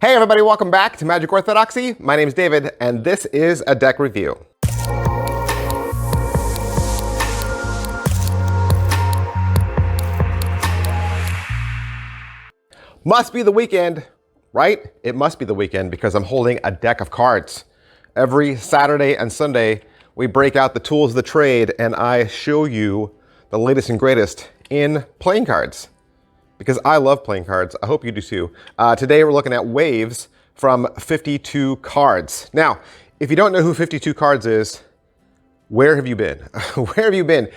Hey everybody, welcome back to Magic Orthodoxy. My name is David, and this is a deck review. Must be the weekend, right? It must be the weekend because I'm holding a deck of cards. Every Saturday and Sunday, we break out the tools of the trade and I show you the latest and greatest in playing cards. Because I love playing cards. I hope you do too. Today we're looking at Waves from 52kards. Now, if you don't know who 52kards is, where have you been? Where have you been?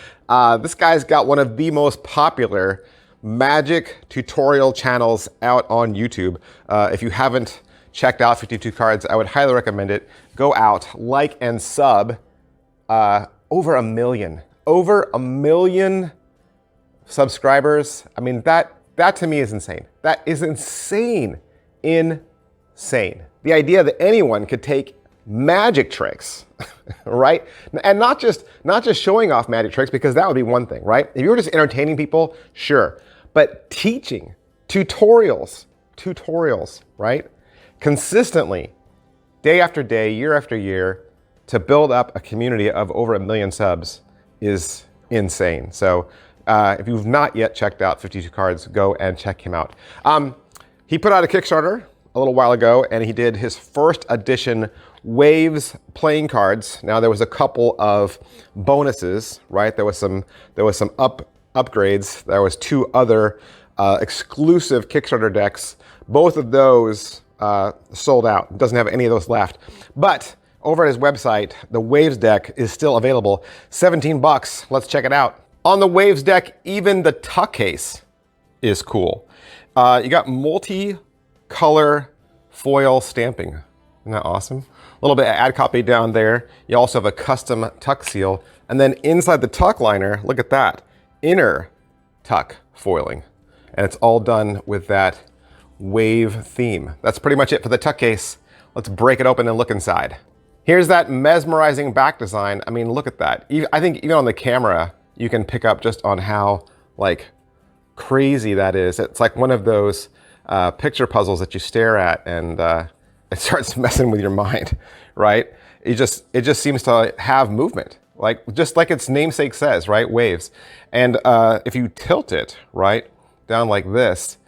This guy's got one of the most popular magic tutorial channels out on YouTube. If you haven't checked out 52kards, I would highly recommend it. Go out, like and sub. Over a million subscribers. I mean, that to me is insane. That is insane. Insane. The idea that anyone could take magic tricks, right? And not just showing off magic tricks, because that would be one thing, right? If you were just entertaining people, sure. But teaching, tutorials, right? Consistently, day after day, year after year, to build up a community of over 1 million subs is insane. So if you've not yet checked out 52kards, go and check him out. He put out a Kickstarter a little while ago, and he did his first edition Waves playing cards. Now there was a couple of bonuses, right? There was some upgrades. There was 2 other exclusive Kickstarter decks. Both of those sold out. Doesn't have any of those left. But over at his website, the Waves deck is still available. 17 bucks. Let's check it out. On the Waves deck, even the tuck case is cool. You got multi-color foil stamping. Isn't that awesome? A little bit of ad copy down there. You also have a custom tuck seal. And then inside the tuck liner, look at that, inner tuck foiling. And it's all done with that wave theme. That's pretty much it for the tuck case. Let's break it open and look inside. Here's that mesmerizing back design. I mean, look at that. I think even on the camera, you can pick up just on how like crazy that is. It's like one of those picture puzzles that you stare at and it starts messing with your mind, right? It just seems to have movement, just like its namesake says, right? Waves. And if you tilt it right down like this,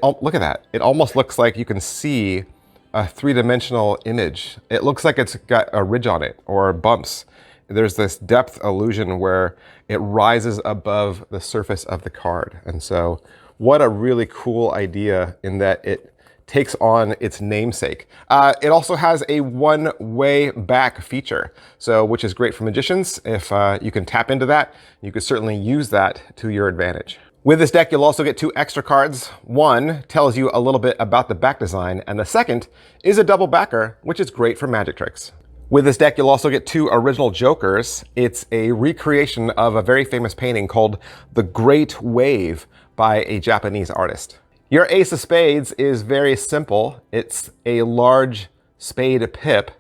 look at that. It almost looks like you can see a 3-dimensional image. It looks like it's got a ridge on it or bumps. There's this depth illusion where it rises above the surface of the card. And so what a really cool idea in that it takes on its namesake. It also has a one-way back feature, which is great for magicians. If you can tap into that, you could certainly use that to your advantage. With this deck, you'll also get 2 extra cards. One tells you a little bit about the back design, and the second is a double backer, which is great for magic tricks. With this deck, you'll also get 2 original jokers. It's a recreation of a very famous painting called The Great Wave by a Japanese artist. Your ace of spades is very simple. It's a large spade pip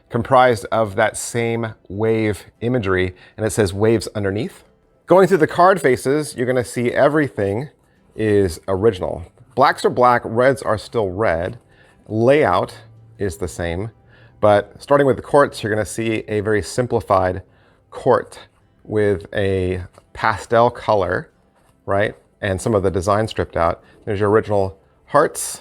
comprised of that same wave imagery, and it says waves underneath. Going through the card faces, you're gonna see everything is original. Blacks are black, reds are still red. Layout is the same. But starting with the courts, you're gonna see a very simplified court with a pastel color, right? And some of the design stripped out. There's your original hearts.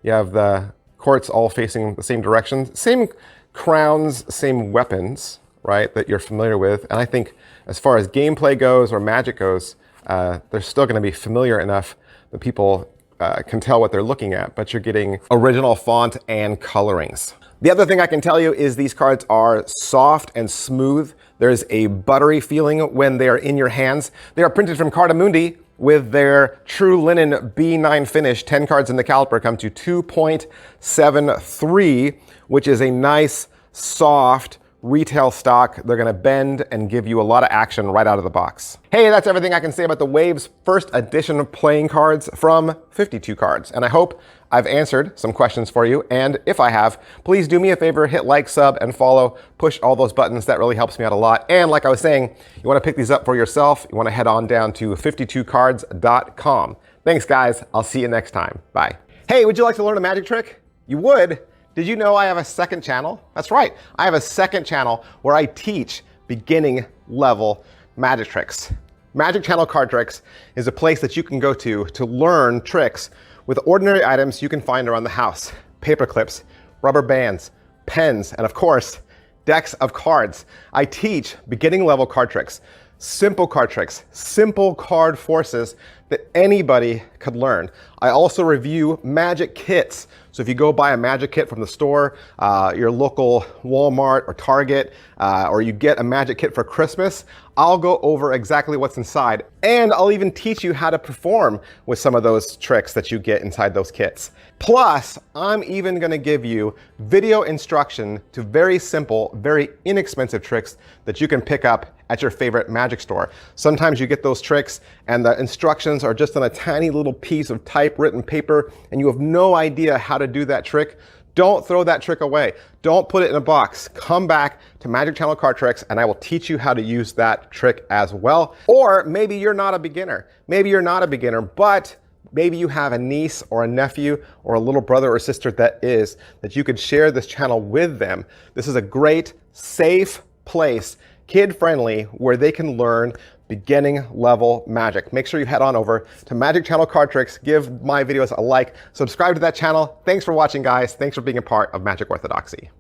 You have the courts all facing the same direction. Same crowns, same weapons, right, that you're familiar with. And I think as far as gameplay goes or magic goes, they're still gonna be familiar enough that people can tell what they're looking at, but you're getting original font and colorings. The other thing I can tell you is these cards are soft and smooth. There's a buttery feeling when they're in your hands. They are printed from Cartamundi with their true linen B9 finish. 10 cards in the caliper come to 2.73, which is a nice, soft, retail stock. They're gonna bend and give you a lot of action right out of the box. Hey, that's everything I can say about the Waves first edition playing cards from 52kards. And I hope I've answered some questions for you. And if I have, please do me a favor, hit like, sub, and follow. Push all those buttons. That really helps me out a lot. And like I was saying, you wanna pick these up for yourself, you wanna head on down to 52kards.com. Thanks, guys. I'll see you next time. Bye. Hey, would you like to learn a magic trick? You would? Did you know I have a second channel? That's right. I have a second channel where I teach beginning level magic tricks. Magic Channel Card Tricks is a place that you can go to learn tricks with ordinary items you can find around the house. Paper clips, rubber bands, pens, and of course, decks of cards. I teach beginning level card tricks, simple card tricks, simple card forces that anybody could learn. I also review magic kits. So if you go buy a magic kit from the store, your local Walmart or Target, or you get a magic kit for Christmas, I'll go over exactly what's inside. And I'll even teach you how to perform with some of those tricks that you get inside those kits. Plus, I'm even gonna give you video instruction to very simple, very inexpensive tricks that you can pick up at your favorite magic store. Sometimes you get those tricks and the instructions are just on a tiny little piece of typewritten paper and you have no idea how to do that trick. Don't throw that trick away. Don't put it in a box. Come back to Magic Channel Card Tricks and I will teach you how to use that trick as well. Or maybe you're not a beginner. Maybe you're not a beginner, but maybe you have a niece or a nephew or a little brother or sister that you could share this channel with them. This is a great, safe place, kid-friendly, where they can learn beginning level magic. Make sure you head on over to Magic Channel Card Tricks, give my videos a like, subscribe to that channel. Thanks for watching, guys. Thanks for being a part of Magic Orthodoxy.